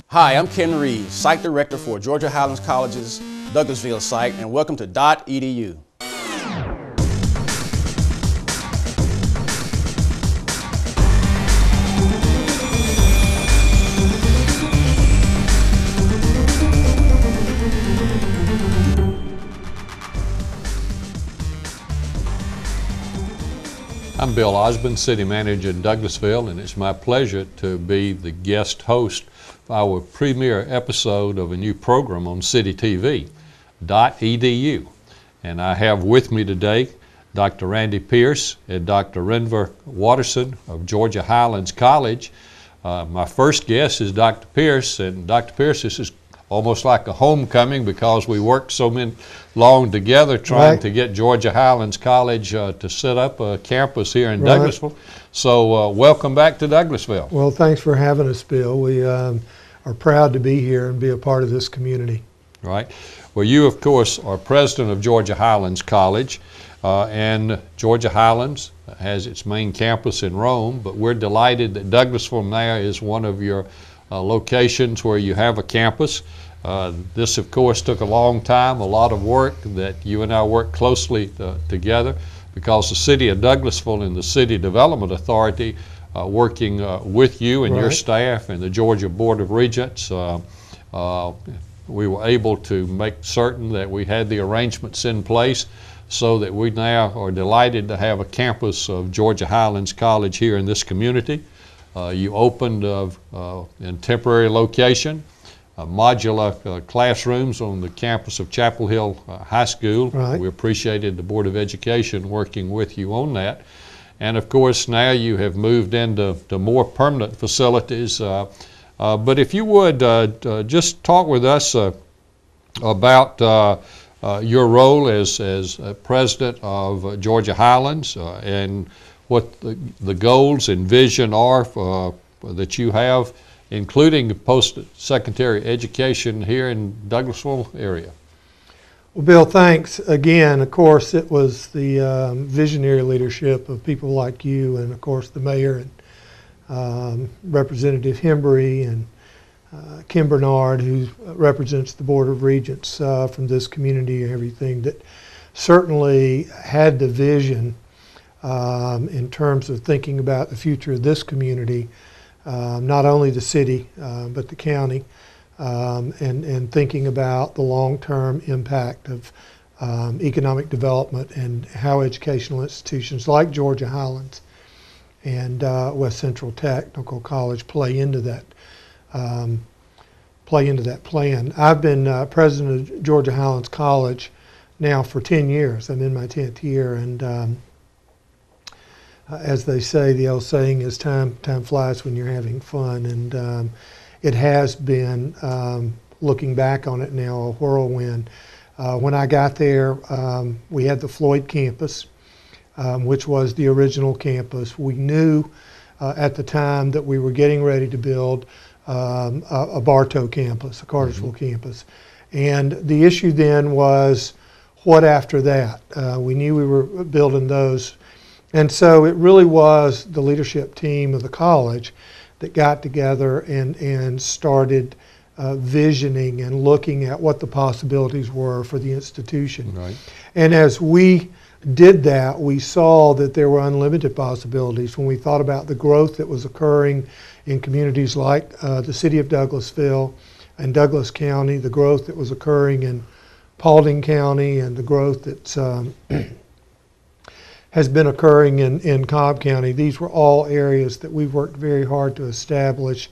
Hi, I'm Ken Reed, Site Director for Georgia Highlands College's Douglasville site, and welcome to .edu. I'm Bill Osborne, City Manager in Douglasville, and it's my pleasure to be the guest host for our premiere episode of a new program on City TV, .edu. And I have with me today Dr. Randy Pierce and Dr. Renver Watterson of Georgia Highlands College. My first guest is Dr. Pierce, and Dr. Pierce, this is almost like a homecoming because we worked so long together trying to get Georgia Highlands College to set up a campus here in Douglasville. So welcome back to Douglasville. Well, thanks for having us, Bill. We are proud to be here and be a part of this community. Right. Well, you, of course, are president of Georgia Highlands College, and Georgia Highlands has its main campus in Rome, but we're delighted that Douglasville now is one of your locations where you have a campus. This, of course, took a long time, a lot of work that you and I worked closely together, because the City of Douglasville and the City Development Authority, working with you and your staff and the Georgia Board of Regents, we were able to make certain that we had the arrangements in place so that we now are delighted to have a campus of Georgia Highlands College here in this community. You opened in temporary location, modular classrooms on the campus of Chapel Hill High School. We appreciated the Board of Education working with you on that. And of course, now you have moved into more permanent facilities. But if you would just talk with us about your role as president of Georgia Highlands and what the goals and vision are that you have, including post-secondary education here in Douglasville area. Well, Bill, thanks again. Of course, it was the visionary leadership of people like you, and of course the mayor and Representative Hembry and Kim Bernard, who represents the Board of Regents from this community and everything, that certainly had the vision in terms of thinking about the future of this community, not only the city, but the county, and thinking about the long-term impact of economic development and how educational institutions like Georgia Highlands and West Central Technical College play into that plan. I've been president of Georgia Highlands College now for 10 years. I'm in my 10th year, and as they say, the old saying is time flies when you're having fun, and it has been, looking back on it now, a whirlwind. When I got there, we had the Floyd campus, which was the original campus. We knew at the time that we were getting ready to build a Bartow campus, a Cartersville campus. And the issue then was, what after that? We knew we were building those. And so it really was the leadership team of the college that got together and started visioning and looking at what the possibilities were for the institution. And as we did that, we saw that there were unlimited possibilities when we thought about the growth that was occurring in communities like the city of Douglasville and Douglas County, the growth that was occurring in Paulding County, and the growth that's has been occurring in Cobb County. These were all areas that we've worked very hard to establish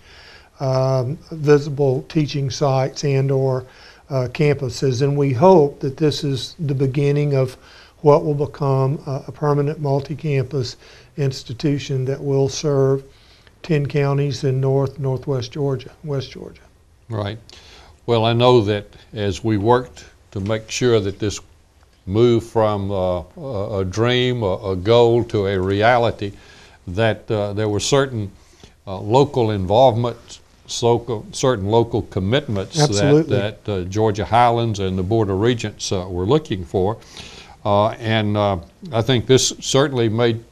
visible teaching sites and or campuses, and we hope that this is the beginning of what will become a permanent multi-campus institution that will serve 10 counties in northwest Georgia, West Georgia. Right. Well, I know that as we worked to make sure that this move from a dream, a goal, to a reality, that there were certain local involvement, certain local commitments that Georgia Highlands and the Board of Regents were looking for. And I think this certainly made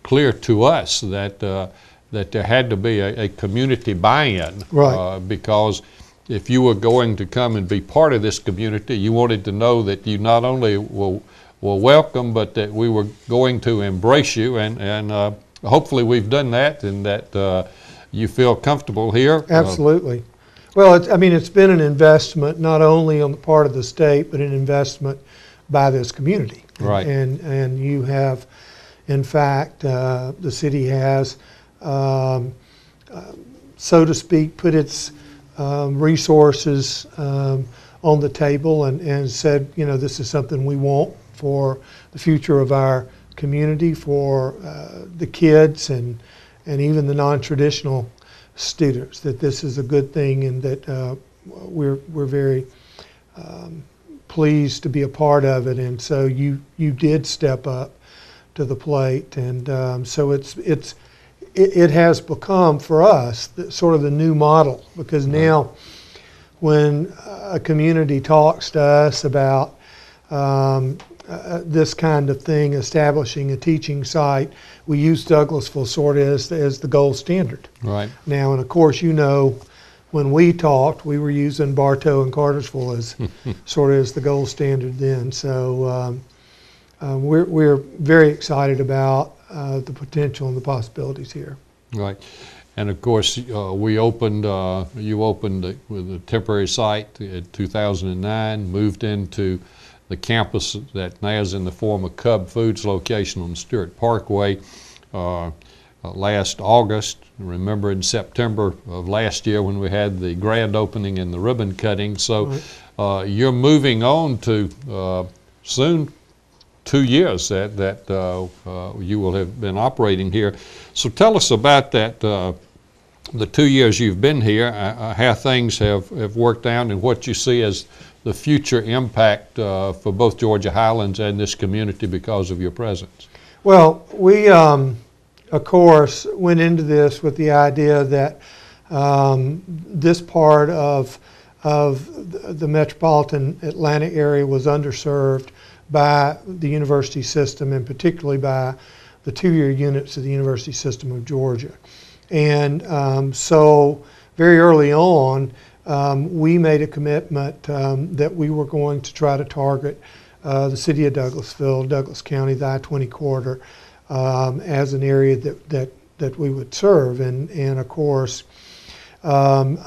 clear to us that that there had to be a community buy-in, Right. because if you were going to come and be part of this community, you wanted to know that you not only were welcome, but that we were going to embrace you, and hopefully we've done that, and that you feel comfortable here. Absolutely. Well, I mean, it's been an investment not only on the part of the state, but an investment by this community. Right. And you have, in fact, the city has, so to speak, put its resources on the table and said, you know, this is something we want for the future of our community, for the kids and even the non-traditional students, that this is a good thing, and that we're very pleased to be a part of it. And so you did step up to the plate, and so it has become for us sort of the new model, because now when a community talks to us about this kind of thing, establishing a teaching site, we use Douglasville sort of as the gold standard. Right. Now, and of course, you know, when we talked, we were using Bartow and Cartersville as sort of as the gold standard then. So we're very excited about the potential and the possibilities here. Right. And of course, we opened, you opened with a temporary site in 2009, moved into the campus that now is in the form of Cub Foods location on Stewart Parkway last August. Remember in September of last year when we had the grand opening and the ribbon cutting. So you're moving on to soon 2 years that you will have been operating here. So tell us about that, the 2 years you've been here, how things have worked out, and what you see as the future impact for both Georgia Highlands and this community because of your presence. Well, we, of course, went into this with the idea that this part of the metropolitan Atlanta area was underserved by the university system, and particularly by the two-year units of the University System of Georgia. And so very early on, we made a commitment that we were going to try to target the city of Douglasville, Douglas County, the I-20 corridor, as an area that we would serve. And of course, Don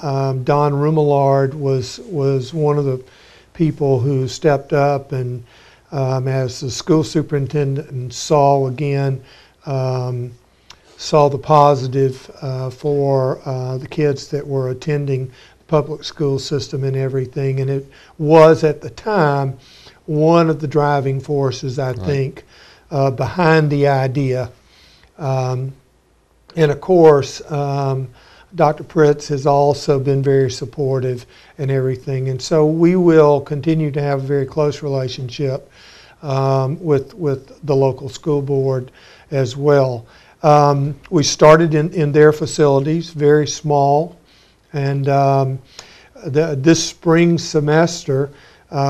Rumillard was one of the people who stepped up and as the school superintendent and saw the positive for the kids that were attending the public school system and everything. And it was at the time one of the driving forces, I think, behind the idea. And of course, Dr. Pritz has also been very supportive and everything. And so we will continue to have a very close relationship with the local school board as well. We started in their facilities, very small, and this spring semester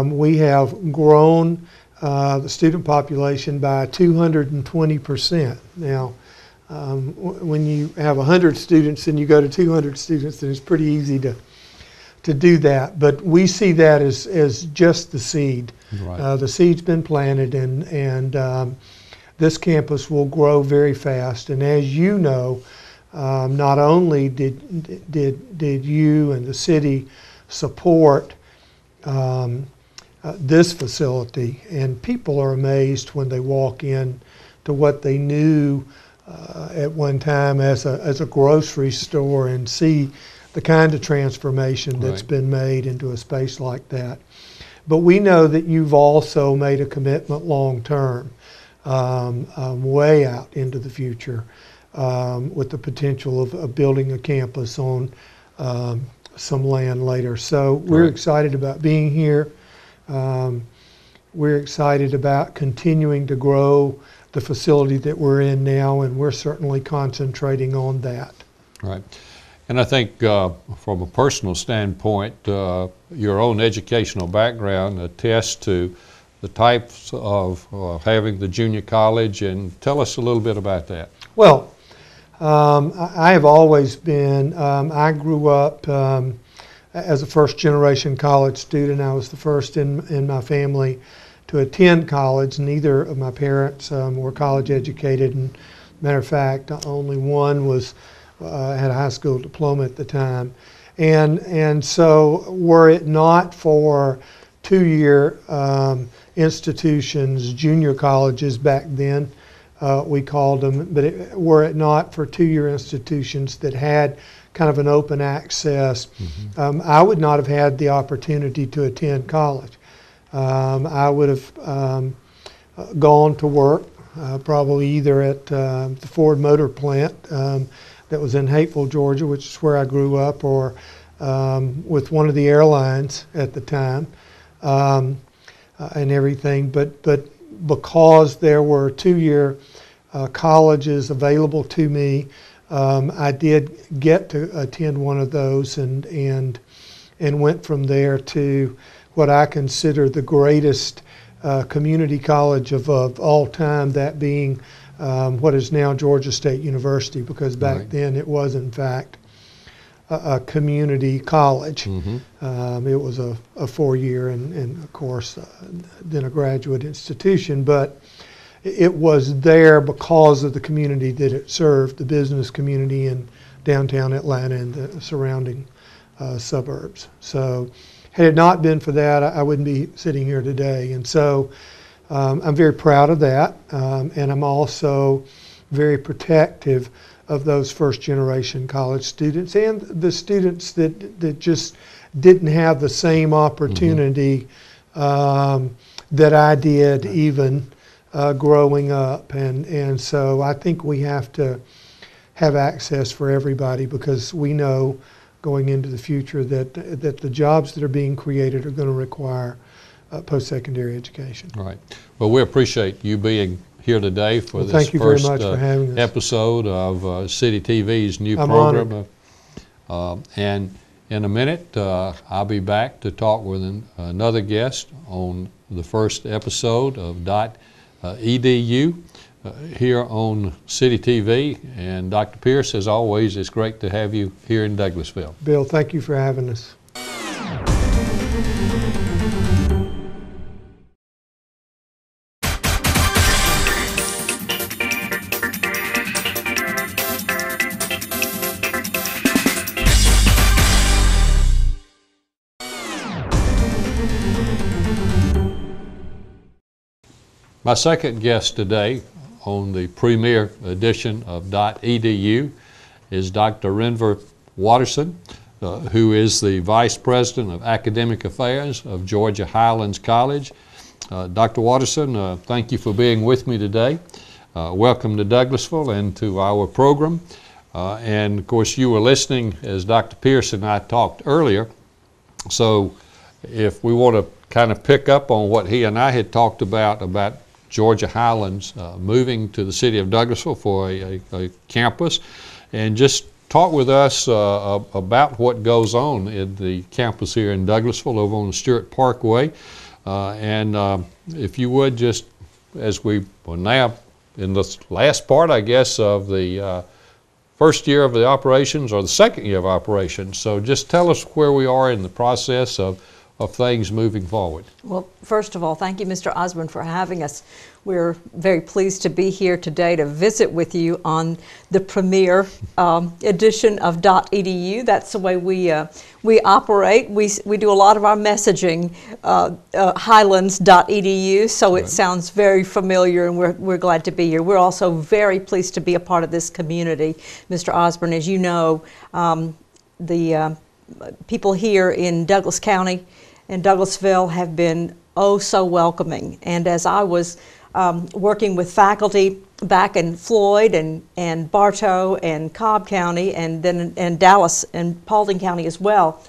we have grown the student population by 220%. Now, when you have 100 students and you go to 200 students, then it's pretty easy to do that. But we see that as just the seed. Right. The seed's been planted, and this campus will grow very fast. And as you know, not only did you and the city support this facility, and people are amazed when they walk in to what they knew at one time as a grocery store, and see the kind of transformation that's been made into a space like that. But we know that you've also made a commitment long term, way out into the future, with the potential of building a campus on some land later. So we're excited about being here. We're excited about continuing to grow the facility that we're in now, and we're certainly concentrating on that. Right. And I think from a personal standpoint, your own educational background attests to the types of having the junior college, and tell us a little bit about that. Well, I have always been, I grew up as a first-generation college student. I was the first in my family to attend college. Neither of my parents were college educated, and matter of fact, only one was had a high school diploma at the time. And so were it not for two-year institutions, junior colleges back then, we called them, but were it not for two-year institutions that had kind of an open access, I would not have had the opportunity to attend college. I would have gone to work, probably either at the Ford Motor Plant that was in Hateville, Georgia, which is where I grew up, or with one of the airlines at the time, and everything. But because there were two-year colleges available to me, I did get to attend one of those, and went from there to what I consider the greatest community college of all time, that being what is now Georgia State University, because back then it was in fact a community college. It was a 4-year and of course then a graduate institution, but it was there because of the community that it served, the business community in downtown Atlanta and the surrounding suburbs. So had it not been for that, I wouldn't be sitting here today. And so I'm very proud of that, and I'm also very protective of those first-generation college students and the students that just didn't have the same opportunity that I did even growing up. And so I think we have to have access for everybody, because we know going into the future that the jobs that are being created are going to require post-secondary education. Right. Well, we appreciate you being here today for this first episode of City TV's new program. And in a minute, I'll be back to talk with another guest on the first episode of .edu here on City TV. And Dr. Pierce, as always, it's great to have you here in Douglasville. Bill, thank you for having us. My second guest today on the premiere edition of .edu is Dr. Renver Watterson, who is the Vice President of Academic Affairs of Georgia Highlands College. Dr. Watterson, thank you for being with me today. Welcome to Douglasville and to our program. And of course you were listening as Dr. Pierce and I talked earlier. So if we want to kind of pick up on what he and I had talked about Georgia Highlands moving to the city of Douglasville for a campus, and just talk with us about what goes on in the campus here in Douglasville over on the Stewart Parkway. And if you would, just as we are now in the last part, I guess, of the first year of the operations, or the second year of operations. So just tell us where we are in the process of things moving forward. Well, first of all, thank you, Mr. Osborne, for having us. We're very pleased to be here today to visit with you on the premiere edition of .edu. That's the way we operate. We do a lot of our messaging Highlands.edu, so it sounds very familiar, and we're glad to be here. We're also very pleased to be a part of this community. Mr. Osborne, as you know, the people here in Douglas County and Douglasville have been oh so welcoming. And as I was working with faculty back in Floyd and Bartow and Cobb County, and then in Dallas and Paulding County as well,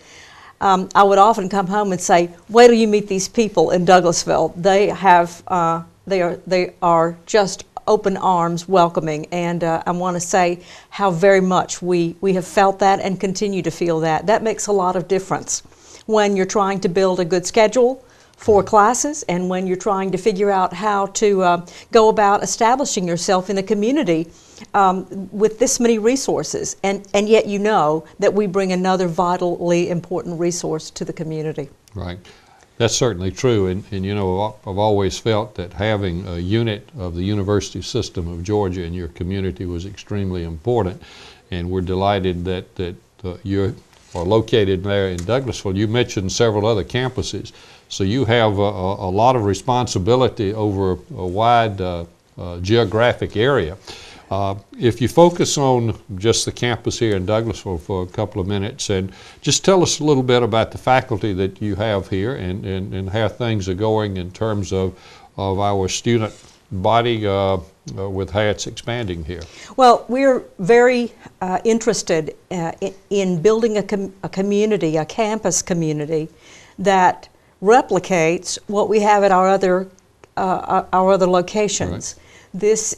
I would often come home and say, wait till you meet these people in Douglasville. They are just open arms welcoming, and I want to say how very much we have felt that and continue to feel that. That makes a lot of difference when you're trying to build a good schedule for classes, and when you're trying to figure out how to go about establishing yourself in the community with this many resources, and yet you know that we bring another vitally important resource to the community. Right. That's certainly true, and you know, I've always felt that having a unit of the university system of Georgia in your community was extremely important, and we're delighted that you are located there in Douglasville. You mentioned several other campuses, so you have a lot of responsibility over a wide geographic area. If you focus on just the campus here in Douglasville for a couple of minutes, and just tell us a little bit about the faculty that you have here and how things are going in terms of our student body with how it's expanding here. Well, we're very interested in building a community, a campus community that replicates what we have at our other locations. Right. This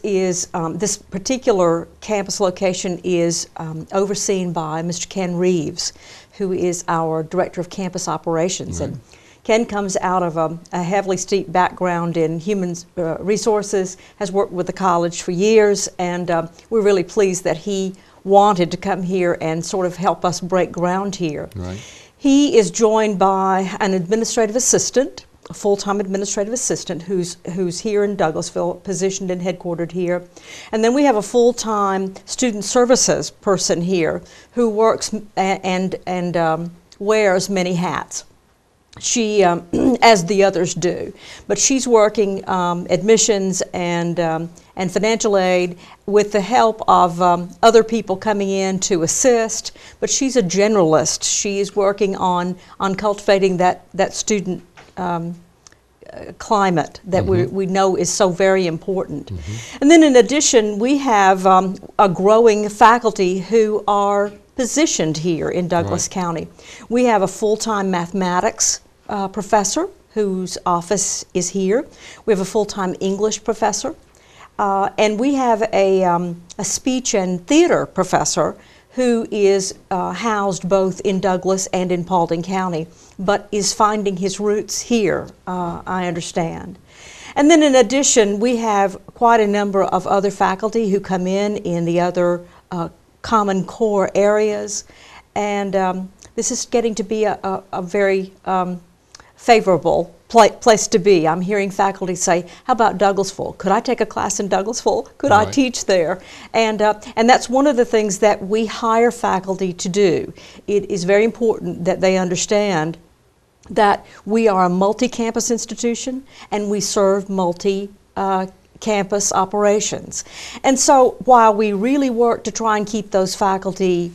particular campus location is overseen by Mr. Ken Reeves, who is our Director of Campus Operations. Right. And Ken comes out of a heavily steeped background in human resources, has worked with the college for years, and we're really pleased that he wanted to come here and sort of help us break ground here. Right. He is joined by an administrative assistant, a full-time administrative assistant who's here in Douglasville, positioned and headquartered here. And then we have a full-time student services person here who works and wears many hats. She, as the others do, but she's working admissions and financial aid with the help of other people coming in to assist. But she's a generalist. She is working on cultivating that student climate that we know is so very important. And then in addition, we have a growing faculty who are positioned here in Douglas County. We have a full-time mathematics professor whose office is here. We have a full-time English professor. And we have a speech and theater professor who is housed both in Douglas and in Paulding County, but is finding his roots here, I understand. And then in addition, we have quite a number of other faculty who come in the other common core areas, and this is getting to be a very favorable place to be. I'm hearing faculty say, how about Douglasville? Could I take a class in Douglasville? Could I teach there? And that's one of the things that we hire faculty to do. It is very important that they understand that we are a multi-campus institution and we serve multi-campus operations. And so while we really work to try and keep those faculty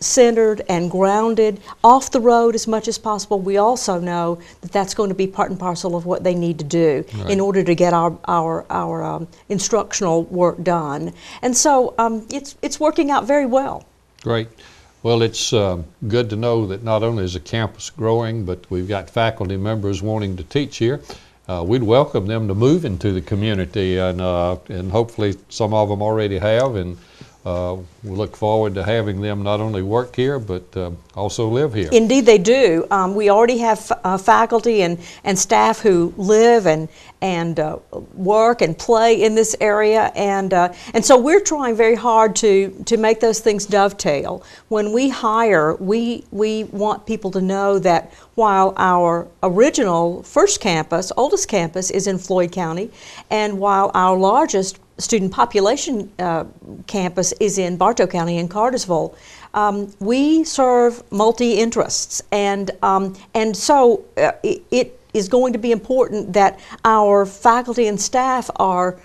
centered and grounded, off the road as much as possible, we also know that that's going to be part and parcel of what they need to do in order to get our instructional work done. And so it's working out very well. Great. Well, it's good to know that not only is the campus growing, but we've got faculty members wanting to teach here. We'd welcome them to move into the community, and hopefully some of them already have, and we look forward to having them not only work here, but also live here. Indeed they do. We already have faculty and staff who live and work and play in this area, and so we're trying very hard to make those things dovetail. When we hire, we want people to know that while our original first campus, oldest campus, is in Floyd County, and while our largest student population campus is in Bartow County in Cartersville, we serve multi-interests, and so it is going to be important that our faculty and staff are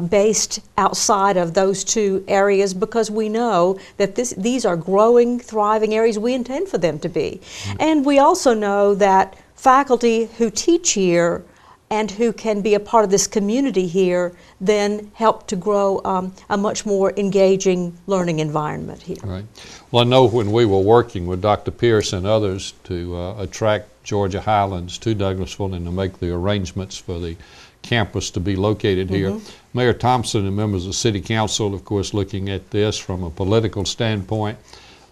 based outside of those two areas, because we know that these are growing, thriving areas we intend for them to be. And we also know that faculty who teach here and who can be a part of this community here then help to grow a much more engaging learning environment here. Right. Well, I know when we were working with Dr. Pierce and others to attract Georgia Highlands to Douglasville and to make the arrangements for the campus to be located here, Mayor Thompson and members of the City Council, of course, looking at this from a political standpoint,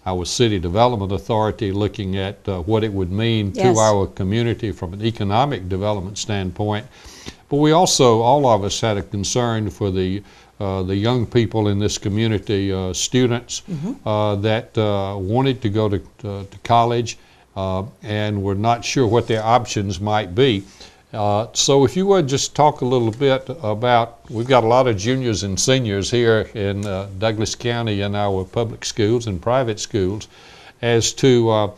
our City Development Authority looking at what it would mean to our community from an economic development standpoint. But we also, all of us, had a concern for the the young people in this community, students that wanted to go to college and were not sure what their options might be. So if you would just talk a little bit about, we've got a lot of juniors and seniors here in Douglas County in our public schools and private schools, as to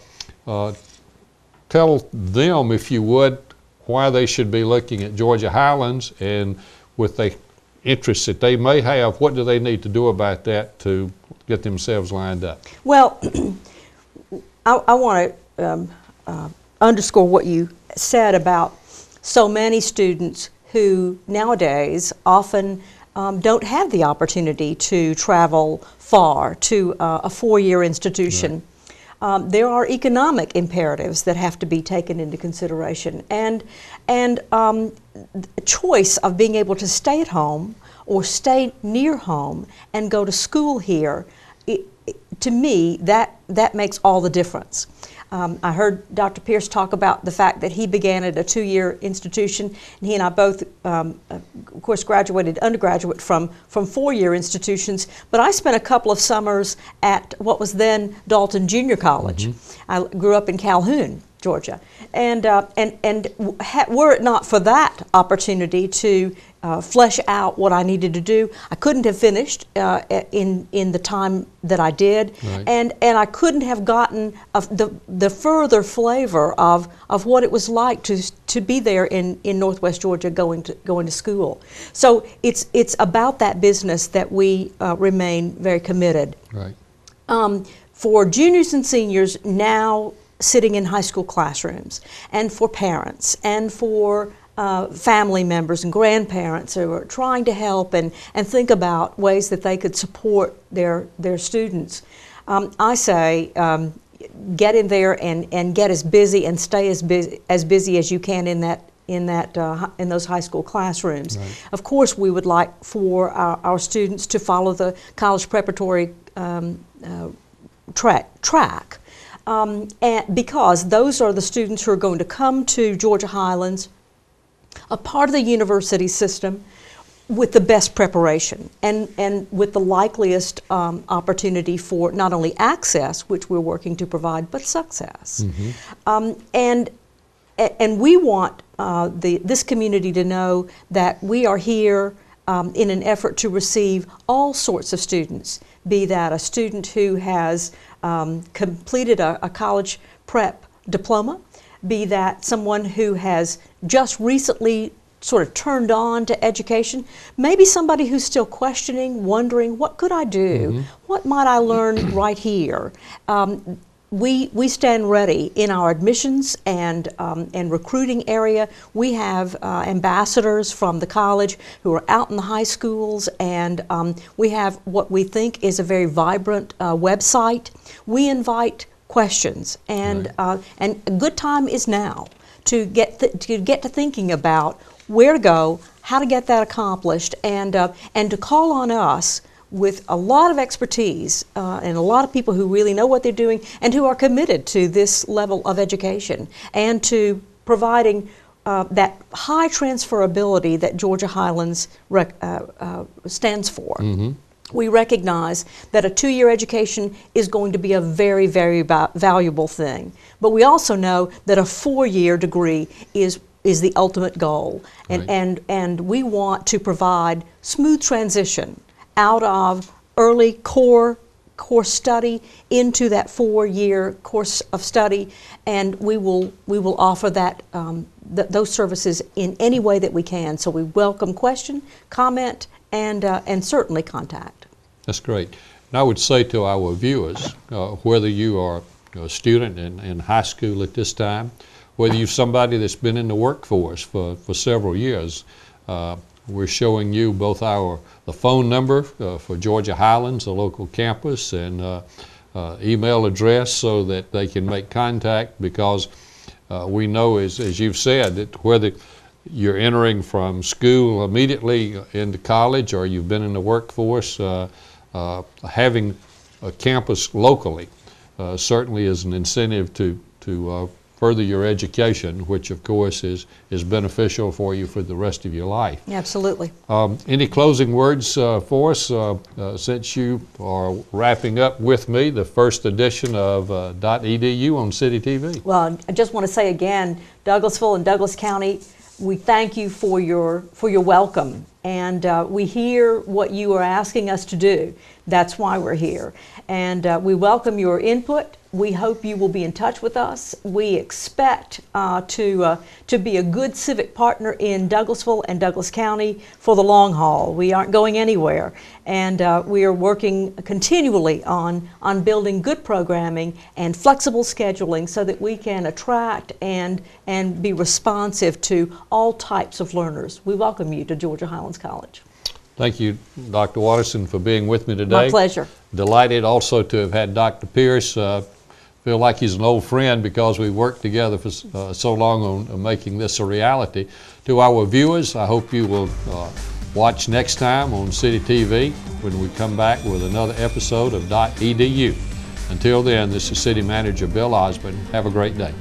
tell them, if you would, why they should be looking at Georgia Highlands, and with the interests that they may have, what do they need to do about that to get themselves lined up? Well, I want to underscore what you said about so many students who nowadays often don't have the opportunity to travel far to a four-year institution. Right. There are economic imperatives that have to be taken into consideration, and the choice of being able to stay at home or stay near home and go to school here, to me, that makes all the difference. I heard Dr. Pierce talk about the fact that he began at a two-year institution, and he and I both, of course, graduated undergraduate from four-year institutions, but I spent a couple of summers at what was then Dalton Junior College. I grew up in Calhoun, Georgia, and were it not for that opportunity to flesh out what I needed to do, I couldn't have finished in the time that I did, right. and I couldn't have gotten the further flavor of what it was like to be there in Northwest Georgia going to school. So it's about that business that we remain very committed. Right. For juniors and seniors now sitting in high school classrooms, and for parents, and for family members and grandparents who are trying to help and think about ways that they could support their students, I say get in there and get as busy and stay as busy as you can in those high school classrooms. Right. Of course, we would like for our students to follow the college preparatory track. And because those are the students who are going to come to Georgia Highlands, a part of the university system, with the best preparation and with the likeliest opportunity for not only access, which we're working to provide, but success. And we want this community to know that we are here in an effort to receive all sorts of students, be that a student who has completed a college prep diploma, be that someone who has just recently sort of turned on to education, maybe somebody who's still questioning, wondering, what could I do? What might I learn right here? We stand ready in our admissions and recruiting area. We have ambassadors from the college who are out in the high schools, and we have what we think is a very vibrant website. We invite questions, and right. And a good time is now to get to thinking about where to go, how to get that accomplished, and to call on us with a lot of expertise and a lot of people who really know what they're doing and who are committed to this level of education and to providing that high transferability that Georgia Highlands stands for. We recognize that a two-year education is going to be a very, very valuable thing, but we also know that a four-year degree is the ultimate goal, and, right. and we want to provide smooth transition out of early core study into that four-year course of study, and we will offer that those services in any way that we can. So we welcome question, comment, and certainly contact. That's great. And I would say to our viewers, whether you are a student in high school at this time, whether you're somebody that's been in the workforce for several years, we're showing you both the phone number for Georgia Highlands, the local campus, and email address so that they can make contact, because we know, as you've said, that whether you're entering from school immediately into college or you've been in the workforce, having a campus locally certainly is an incentive to further your education, which of course is beneficial for you for the rest of your life. Absolutely. Any closing words for us since you are wrapping up with me the first edition of .edu on City TV? Well, I just want to say again, Douglasville and Douglas County, we thank you for your welcome, and we hear what you are asking us to do. That's why we're here, and we welcome your input. We hope you will be in touch with us. We expect to be a good civic partner in Douglasville and Douglas County for the long haul. We aren't going anywhere, and we are working continually on building good programming and flexible scheduling so that we can attract and be responsive to all types of learners. We welcome you to Georgia Highlands College. Thank you, Dr. Watterson, for being with me today. My pleasure. Delighted also to have had Dr. Pierce. Feel like he's an old friend because we worked together for so long on making this a reality. To our viewers, I hope you will watch next time on City TV when we come back with another episode of .edu. Until then, this is City Manager Bill Osborne. Have a great day.